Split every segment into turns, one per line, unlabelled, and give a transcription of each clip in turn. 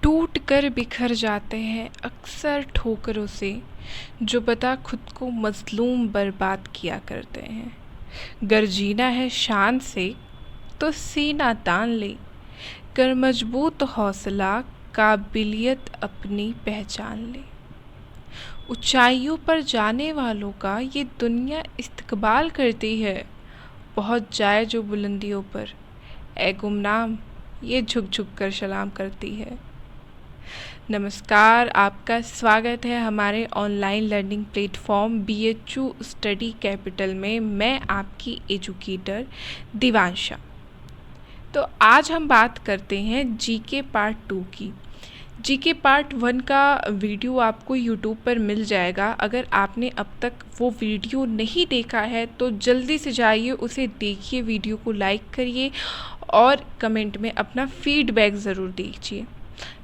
टूट कर बिखर जाते हैं अक्सर ठोकरों से, जो पता खुद को मज़लूम बर्बाद किया करते हैं। गर जीना है शान से तो सीना तान ले, कर मजबूत हौसला काबिलियत अपनी पहचान ले। ऊंचाइयों पर जाने वालों का ये दुनिया इस्तकबाल करती है, पहुँच जाए जो बुलंदियों पर, ए गुमनाम ये झुक झुक कर सलाम करती है। नमस्कार, आपका स्वागत है हमारे online learning platform BHU study capital में। मैं आपकी एजुकेटर दिवांशा। तो आज हम बात करते हैं जीके पार्ट 2 की। जीके पार्ट 1 का वीडियो आपको यूट्यूब पर मिल जाएगा। अगर आपने अब तक वो वीडियो नहीं देखा है तो जल्दी से जाइए, उसे देखिए, वीडियो को लाइक करिए और कमेंट में अपना फीडबैक ज़रूर दीजिए।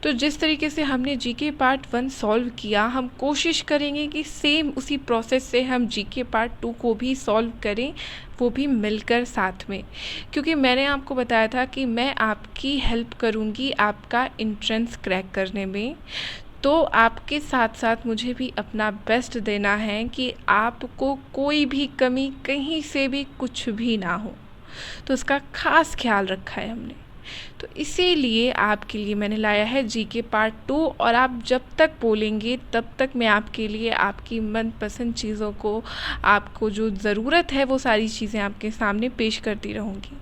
तो जिस तरीके से हमने जीके पार्ट 1 सॉल्व किया, हम कोशिश करेंगे कि सेम उसी प्रोसेस से हम जीके पार्ट 2 को भी सॉल्व करें, वो भी मिलकर साथ में। क्योंकि मैंने आपको बताया था कि मैं आपकी हेल्प करूंगी आपका एंट्रेंस क्रैक करने में, तो आपके साथ साथ मुझे भी अपना बेस्ट देना है कि आपको कोई भी कमी कहीं से भी कुछ भी ना हो। तो उसका ख़ास ख्याल रखा है हमने। तो इसीलिए आपके लिए मैंने लाया है जीके पार्ट 2, और आप जब तक बोलेंगे तब तक मैं आपके लिए आपकी मनपसंद चीज़ों को, आपको जो ज़रूरत है वो सारी चीज़ें आपके सामने पेश करती रहूँगी।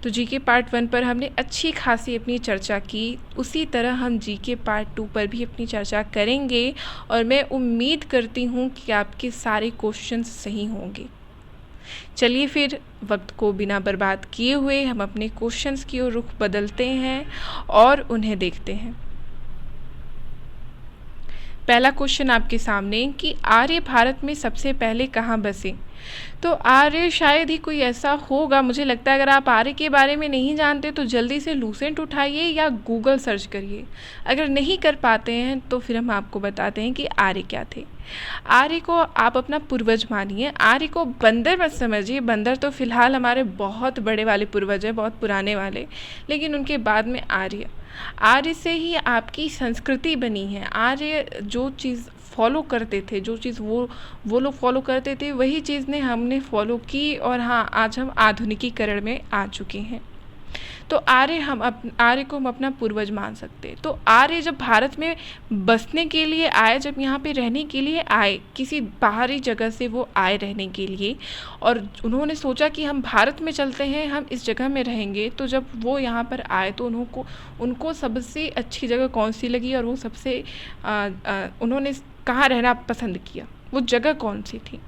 तो जीके पार्ट 1 पर हमने अच्छी खासी अपनी चर्चा की, उसी तरह हम जीके पार्ट 2 पर भी अपनी चर्चा करेंगे और मैं उम्मीद करती हूँ कि आपके सारे क्वेश्चन सही होंगे। चलिए फिर वक्त को बिना बर्बाद किए हुए हम अपने क्वेश्चंस की ओर रुख बदलते हैं और उन्हें देखते हैं। पहला क्वेश्चन आपके सामने कि आर्य भारत में सबसे पहले कहाँ बसे। तो आर्य शायद ही कोई ऐसा होगा, मुझे लगता है। अगर आप आर्य के बारे में नहीं जानते तो जल्दी से लूसेंट उठाइए या गूगल सर्च करिए। अगर नहीं कर पाते हैं तो फिर हम आपको बताते हैं कि आर्य क्या थे। आर्य को आप अपना पूर्वज मानिए। आर्य को बंदर मत समझिए। बंदर तो फिलहाल हमारे बहुत बड़े वाले पूर्वज हैं, बहुत पुराने वाले, लेकिन उनके बाद में आर्य से ही आपकी संस्कृति बनी है। आर्य जो चीज़ फॉलो करते थे, जो चीज़ वो लोग फॉलो करते थे, वही चीज़ ने हमने फॉलो की, और हाँ, आज हम आधुनिकीकरण में आ चुके हैं। तो आर्य को हम अपना पूर्वज मान सकते हैं। तो आर्य जब भारत में बसने के लिए आए, जब यहाँ पे रहने के लिए आए, किसी बाहरी जगह से वो आए रहने के लिए, और उन्होंने सोचा कि हम भारत में चलते हैं, हम इस जगह में रहेंगे। तो जब वो यहाँ पर आए तो उनको सबसे अच्छी जगह कौन सी लगी, और वो सबसे उन्होंने कहाँ रहना पसंद किया, वो जगह कौन सी थी।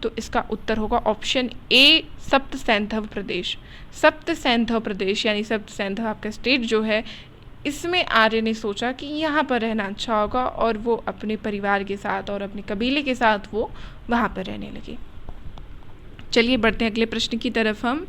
तो इसका उत्तर होगा ऑप्शन ए, सप्त सैंधव प्रदेश। सप्त सैंधव प्रदेश यानी सप्त सैंधव आपका स्टेट जो है, इसमें आर्य ने सोचा कि यहाँ पर रहना अच्छा होगा, और वो अपने परिवार के साथ और अपने कबीले के साथ वो वहाँ पर रहने लगे। चलिए बढ़ते हैं अगले प्रश्न की तरफ। हम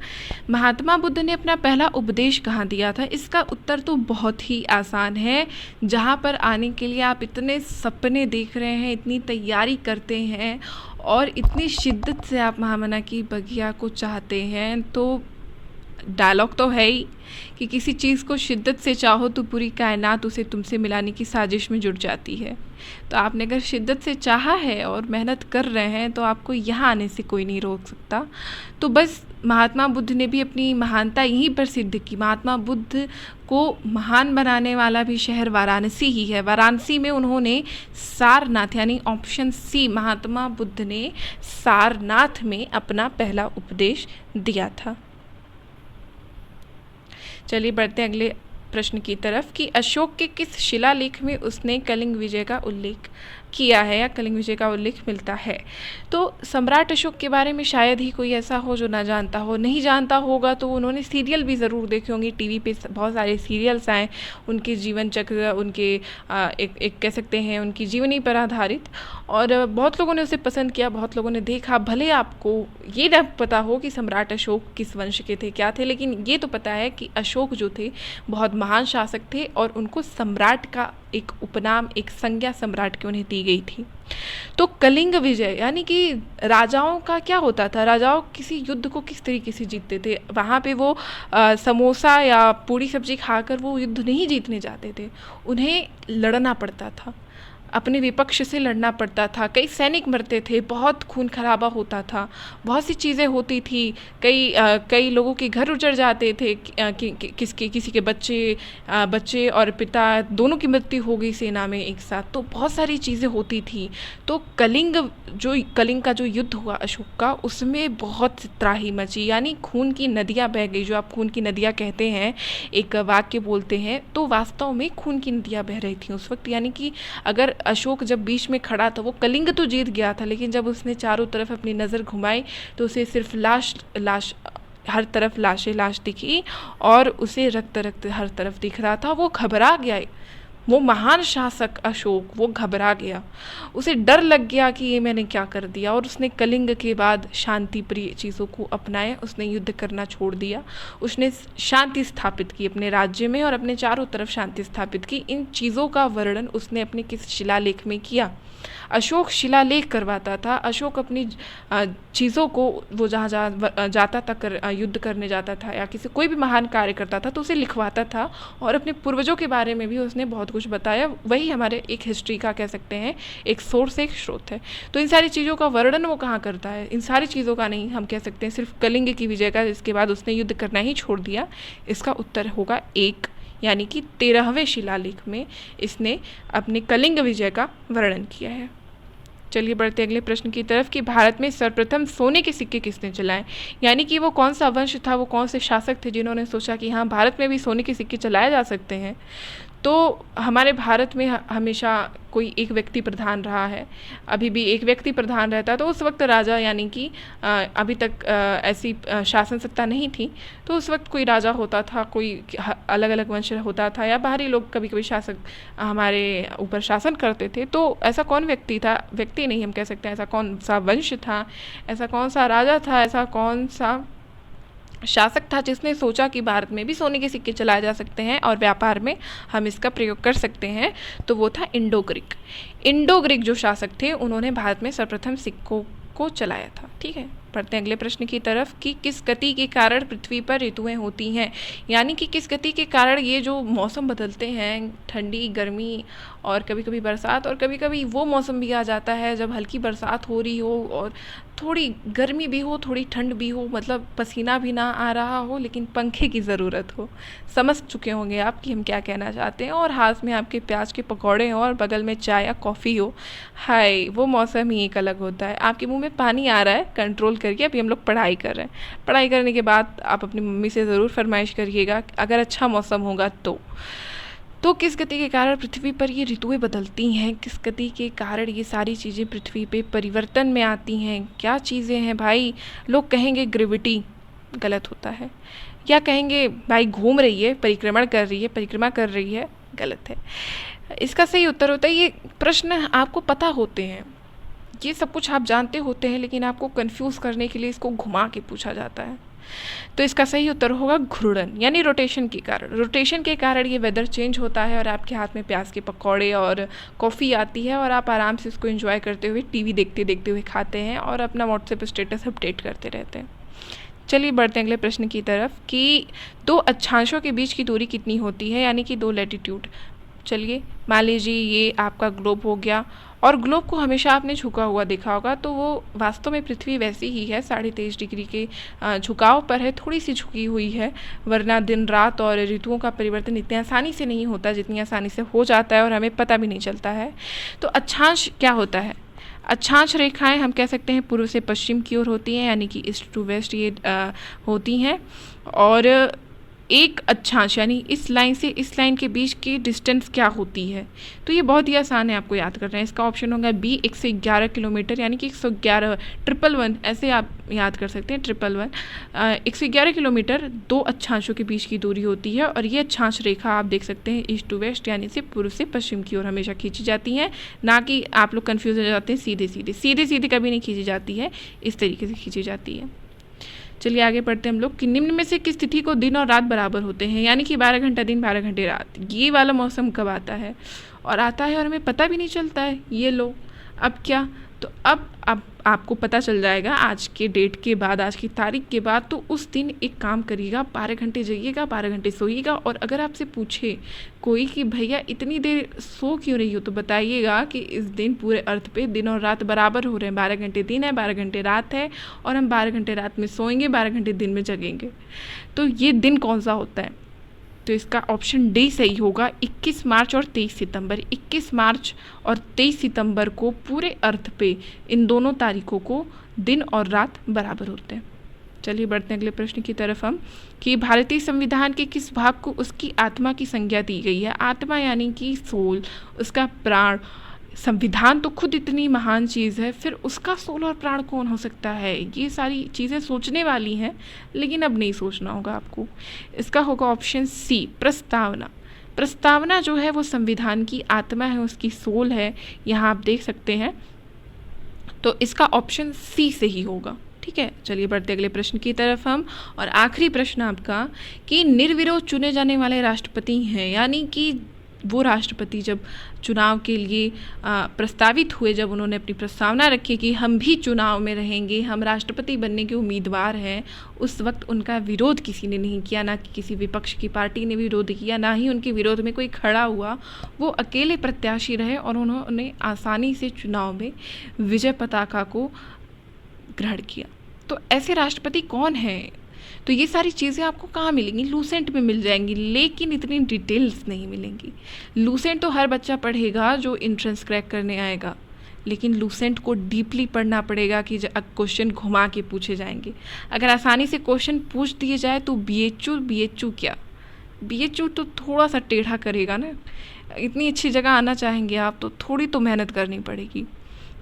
महात्मा बुद्ध ने अपना पहला उपदेश कहाँ दिया था। इसका उत्तर तो बहुत ही आसान है। जहाँ पर आने के लिए आप इतने सपने देख रहे हैं, इतनी तैयारी करते हैं और इतनी शिद्दत से आप महामना की बगिया को चाहते हैं, तो डायलॉग तो है ही कि किसी चीज़ को शिद्दत से चाहो तो पूरी कायनात उसे तुमसे मिलाने की साजिश में जुट जाती है। तो आपने अगर शिद्दत से चाहा है और मेहनत कर रहे हैं तो आपको यहाँ आने से कोई नहीं रोक सकता। तो बस महात्मा बुद्ध ने भी अपनी महानता यहीं पर सिद्ध की। महात्मा बुद्ध को महान बनाने वाला भी शहर वाराणसी ही है। वाराणसी में उन्होंने सारनाथ यानी ऑप्शन सी, महात्मा बुद्ध ने सारनाथ में अपना पहला उपदेश दिया था। चलिए बढ़ते हैं अगले प्रश्न की तरफ कि अशोक के किस शिलालेख में उसने कलिंग विजय का उल्लेख किया है या कलिंग विजय का उल्लेख मिलता है। तो सम्राट अशोक के बारे में शायद ही कोई ऐसा हो जो ना जानता हो। नहीं जानता होगा तो उन्होंने सीरियल भी ज़रूर देखे होंगे। टीवी पे बहुत सारे सीरियल्स आए उनके जीवन चक्र, उनके एक कह सकते हैं उनकी जीवनी पर आधारित, और बहुत लोगों ने उसे पसंद किया, बहुत लोगों ने देखा। भले आपको ये ना पता हो कि सम्राट अशोक किस वंश के थे, क्या थे, लेकिन ये तो पता है कि अशोक जो थे बहुत महान शासक थे और उनको सम्राट का एक उपनाम, एक संज्ञा सम्राट की उन्हें दी गई थी। तो कलिंग विजय यानी कि राजाओं का क्या होता था, राजाओं किसी युद्ध को किस तरीके से जीतते थे, वहाँ पे वो समोसा या पूड़ी सब्जी खाकर वो युद्ध नहीं जीतने जाते थे, उन्हें लड़ना पड़ता था, अपने विपक्ष से लड़ना पड़ता था, कई सैनिक मरते थे, बहुत खून खराबा होता था, बहुत सी चीज़ें होती थी, कई लोगों के घर उजड़ जाते थे, किसी के बच्चे और पिता दोनों की मृत्यु हो गई सेना में एक साथ, तो बहुत सारी चीज़ें होती थी। तो कलिंग का जो युद्ध हुआ अशोक का, उसमें बहुत त्राही मची, यानी खून की नदियाँ बह गई। जो आप खून की नदियाँ कहते हैं, एक वाक्य बोलते हैं, तो वास्तव में खून की नदियाँ बह रही थी उस वक्त। यानी कि अगर अशोक जब बीच में खड़ा था, वो कलिंग तो जीत गया था, लेकिन जब उसने चारों तरफ अपनी नज़र घुमाई तो उसे सिर्फ लाश हर तरफ लाश दिखी और उसे रक्त हर तरफ दिख रहा था। वो घबरा गया, वो महान शासक अशोक, वो घबरा गया, उसे डर लग गया कि ये मैंने क्या कर दिया, और उसने कलिंग के बाद शांति प्रिय चीज़ों को अपनाया, उसने युद्ध करना छोड़ दिया, उसने शांति स्थापित की अपने राज्य में और अपने चारों तरफ शांति स्थापित की। इन चीज़ों का वर्णन उसने अपने किस शिलालेख में किया। अशोक शिलालेख करवाता था, अशोक अपनी चीज़ों को, वो जहाँ जाता था युद्ध करने जाता था या कोई भी महान कार्य करता था तो उसे लिखवाता था, और अपने पूर्वजों के बारे में भी उसने बहुत कुछ बताया। वही हमारे एक हिस्ट्री का कह सकते हैं एक सोर्स, एक स्रोत है। तो इन सारी चीज़ों का वर्णन वो कहाँ करता है, इन सारी चीज़ों का नहीं, हम कह सकते हैं सिर्फ कलिंग की विजय का, जिसके बाद उसने युद्ध करना ही छोड़ दिया। इसका उत्तर होगा एक, यानी कि 13वें शिलालेख में इसने अपने कलिंग विजय का वर्णन किया है। चलिए बढ़ते अगले प्रश्न की तरफ कि भारत में सर्वप्रथम सोने के सिक्के किसने चलाए, यानी कि वो कौन सा वंश था, वो कौन से शासक थे जिन्होंने सोचा कि हाँ भारत में भी सोने के सिक्के चलाए जा सकते हैं। तो हमारे भारत में हमेशा कोई एक व्यक्ति प्रधान रहा है, अभी भी एक व्यक्ति प्रधान रहता है। तो उस वक्त राजा, यानी कि अभी तक ऐसी शासन सत्ता नहीं थी, तो उस वक्त कोई राजा होता था, कोई अलग अलग वंश होता था, या बाहरी लोग कभी कभी शासक हमारे ऊपर शासन करते थे। तो ऐसा कौन व्यक्ति था, व्यक्ति नहीं हम कह सकते हैं, ऐसा कौन सा वंश था, ऐसा कौन सा राजा था, ऐसा कौन सा शासक था जिसने सोचा कि भारत में भी सोने के सिक्के चलाए जा सकते हैं और व्यापार में हम इसका प्रयोग कर सकते हैं। तो वो था इंडो ग्रीक जो शासक थे, उन्होंने भारत में सर्वप्रथम सिक्कों को चलाया था। ठीक है, बढ़ते हैं अगले प्रश्न की तरफ कि किस गति के कारण पृथ्वी पर ऋतुएं होती हैं, यानी कि किस गति के कारण ये जो मौसम बदलते हैं, ठंडी, गर्मी और कभी कभी बरसात, और कभी कभी वो मौसम भी आ जाता है जब हल्की बरसात हो रही हो और थोड़ी गर्मी भी हो, थोड़ी ठंड भी हो, मतलब पसीना भी ना आ रहा हो लेकिन पंखे की ज़रूरत हो। समझ चुके होंगे आप कि हम क्या कहना चाहते हैं, और हाथ में आपके प्याज के पकौड़े हों और बगल में चाय या कॉफ़ी हो, हाय वो मौसम ही एक अलग होता है। आपके मुंह में पानी आ रहा है, कंट्रोल करके, अभी हम लोग पढ़ाई कर रहे हैं। पढ़ाई करने के बाद आप अपनी मम्मी से ज़रूर फरमाइश करिएगा अगर अच्छा मौसम होगा तो किस गति के कारण पृथ्वी पर ये ऋतुएं बदलती हैं, किस गति के कारण ये सारी चीज़ें पृथ्वी पे परिवर्तन में आती हैं, क्या चीज़ें हैं भाई। लोग कहेंगे ग्रेविटी, गलत होता है, या कहेंगे भाई घूम रही है, परिक्रमा कर रही है, गलत है। इसका सही उत्तर होता है, ये प्रश्न आपको पता होते हैं, ये सब कुछ आप जानते होते हैं, लेकिन आपको कंफ्यूज करने के लिए इसको घुमा के पूछा जाता है। तो इसका सही उत्तर होगा घूर्णन, यानी रोटेशन के कारण ये वेदर चेंज होता है और आपके हाथ में प्याज के पकौड़े और कॉफ़ी आती है और आप आराम से इसको एंजॉय करते हुए, टीवी देखते हुए खाते हैं और अपना व्हाट्सएप स्टेटस अपडेट करते रहते हैं। चलिए बढ़ते हैं अगले प्रश्न की तरफ कि दो अक्षांशों के बीच की दूरी कितनी होती है, यानी कि 2 लैटिट्यूड। चलिए मान लीजिए ये आपका ग्लोब हो गया, और ग्लोब को हमेशा आपने झुका हुआ देखा होगा, तो वो वास्तव में पृथ्वी वैसी ही है, 23.5 डिग्री के झुकाव पर है, थोड़ी सी झुकी हुई है, वरना दिन रात और ऋतुओं का परिवर्तन इतनी आसानी से नहीं होता जितनी आसानी से हो जाता है और हमें पता भी नहीं चलता है। तो अक्षांश क्या होता है, अक्षांश रेखाएं हम कह सकते हैं पूर्व से पश्चिम की ओर होती हैं, यानी कि ईस्ट टू वेस्ट ये होती हैं, और एक अक्षांश यानी इस लाइन से इस लाइन के बीच की डिस्टेंस क्या होती है। तो ये बहुत ही आसान है आपको याद करना है, इसका ऑप्शन होगा बी, 111 किलोमीटर, यानी कि 111, 111 ऐसे आप याद कर सकते हैं, 111 111 किलोमीटर 2 अक्षांशों के बीच की दूरी होती है। और ये अक्षांश रेखा आप देख सकते हैं ईस्ट टू वेस्ट, यानी से पूर्व से पश्चिम की ओर हमेशा खींची जाती है, ना कि आप लोग कन्फ्यूज हो जाते हैं सीधे सीधे कभी नहीं खींची जाती है, इस तरीके से खींची जाती है। चलिए आगे पढ़ते हैं हम लोग कि निम्न में से किस तिथि को दिन और रात बराबर होते हैं, यानी कि 12 घंटा दिन 12 घंटे रात। ये वाला मौसम कब आता है, और आता है और हमें पता भी नहीं चलता है। ये लो, अब क्या, तो अब आपको पता चल जाएगा आज के डेट के बाद, आज की तारीख के बाद। तो उस दिन एक काम करिएगा, 12 घंटे जाइएगा, 12 घंटे सोइएगा। और अगर आपसे पूछे कोई कि भैया इतनी देर सो क्यों रही हो, तो बताइएगा कि इस दिन पूरे अर्थ पे दिन और रात बराबर हो रहे हैं। 12 घंटे दिन है, 12 घंटे रात है, और हम 12 घंटे रात में सोएंगे, 12 घंटे दिन में जगेंगे। तो ये दिन कौन सा होता है, तो इसका ऑप्शन डी सही होगा, 21 मार्च और 23 सितंबर। 21 मार्च और 23 सितंबर को पूरे अर्थ पे इन दोनों तारीखों को दिन और रात बराबर होते हैं। चलिए बढ़ते हैं अगले प्रश्न की तरफ हम, कि भारतीय संविधान के किस भाग को उसकी आत्मा की संज्ञा दी गई है। आत्मा यानी कि सोल, उसका प्राण। संविधान तो खुद इतनी महान चीज़ है, फिर उसका सोल और प्राण कौन हो सकता है। ये सारी चीज़ें सोचने वाली हैं, लेकिन अब नहीं सोचना होगा आपको। इसका होगा ऑप्शन सी, प्रस्तावना। प्रस्तावना जो है वो संविधान की आत्मा है, उसकी सोल है, यहाँ आप देख सकते हैं। तो इसका ऑप्शन सी सही होगा। ठीक है, चलिए बढ़ते अगले प्रश्न की तरफ हम। और आखिरी प्रश्न आपका, कि निर्विरोध चुने जाने वाले राष्ट्रपति हैं, यानी कि वो राष्ट्रपति जब चुनाव के लिए प्रस्तावित हुए, जब उन्होंने अपनी प्रस्तावना रखी कि हम भी चुनाव में रहेंगे, हम राष्ट्रपति बनने के उम्मीदवार हैं, उस वक्त उनका विरोध किसी ने नहीं किया, ना कि किसी विपक्ष की पार्टी ने विरोध किया, ना ही उनके विरोध में कोई खड़ा हुआ। वो अकेले प्रत्याशी रहे और उन्होंने आसानी से चुनाव में विजय पताका को ग्रहण किया। तो ऐसे राष्ट्रपति कौन हैं, तो ये सारी चीज़ें आपको कहाँ मिलेंगी, लूसेंट में मिल जाएंगी, लेकिन इतनी डिटेल्स नहीं मिलेंगी। लूसेंट तो हर बच्चा पढ़ेगा जो एंट्रेंस क्रैक करने आएगा, लेकिन लूसेंट को डीपली पढ़ना पड़ेगा कि क्वेश्चन घुमा के पूछे जाएंगे। अगर आसानी से क्वेश्चन पूछ दिए जाए तो बीएचयू क्या, बीएचयू तो थोड़ा सा टेढ़ा करेगा ना। इतनी अच्छी जगह आना चाहेंगे आप तो थोड़ी तो मेहनत करनी पड़ेगी।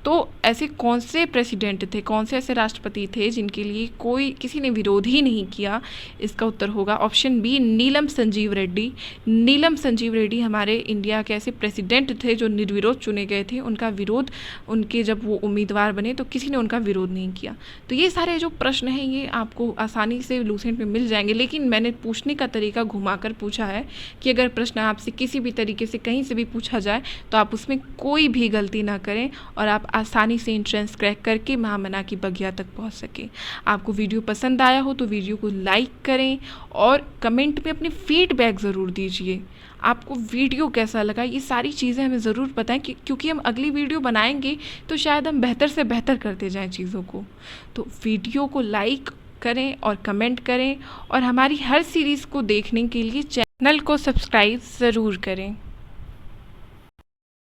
तो ऐसे कौन से प्रेसिडेंट थे, कौन से ऐसे राष्ट्रपति थे जिनके लिए किसी ने विरोध ही नहीं किया। इसका उत्तर होगा ऑप्शन बी, नीलम संजीव रेड्डी। नीलम संजीव रेड्डी हमारे इंडिया के ऐसे प्रेसिडेंट थे जो निर्विरोध चुने गए थे। उनका विरोध, उनके जब वो उम्मीदवार बने तो किसी ने उनका विरोध नहीं किया। तो ये सारे जो प्रश्न हैं ये आपको आसानी से लूसेंट में मिल जाएंगे, लेकिन मैंने पूछने का तरीका घुमाकर पूछा है कि अगर प्रश्न आपसे किसी भी तरीके से कहीं से भी पूछा जाए तो आप उसमें कोई भी गलती ना करें और आप आसानी से एंट्रेंस क्रैक करके महामना की बगिया तक पहुंच सके। आपको वीडियो पसंद आया हो तो वीडियो को लाइक करें और कमेंट में अपनी फीडबैक ज़रूर दीजिए। आपको वीडियो कैसा लगा, ये सारी चीज़ें हमें ज़रूर बताएं, क्योंकि हम अगली वीडियो बनाएंगे तो शायद हम बेहतर से बेहतर करते जाएं चीज़ों को। तो वीडियो को लाइक करें और कमेंट करें, और हमारी हर सीरीज़ को देखने के लिए चैनल को सब्सक्राइब ज़रूर करें।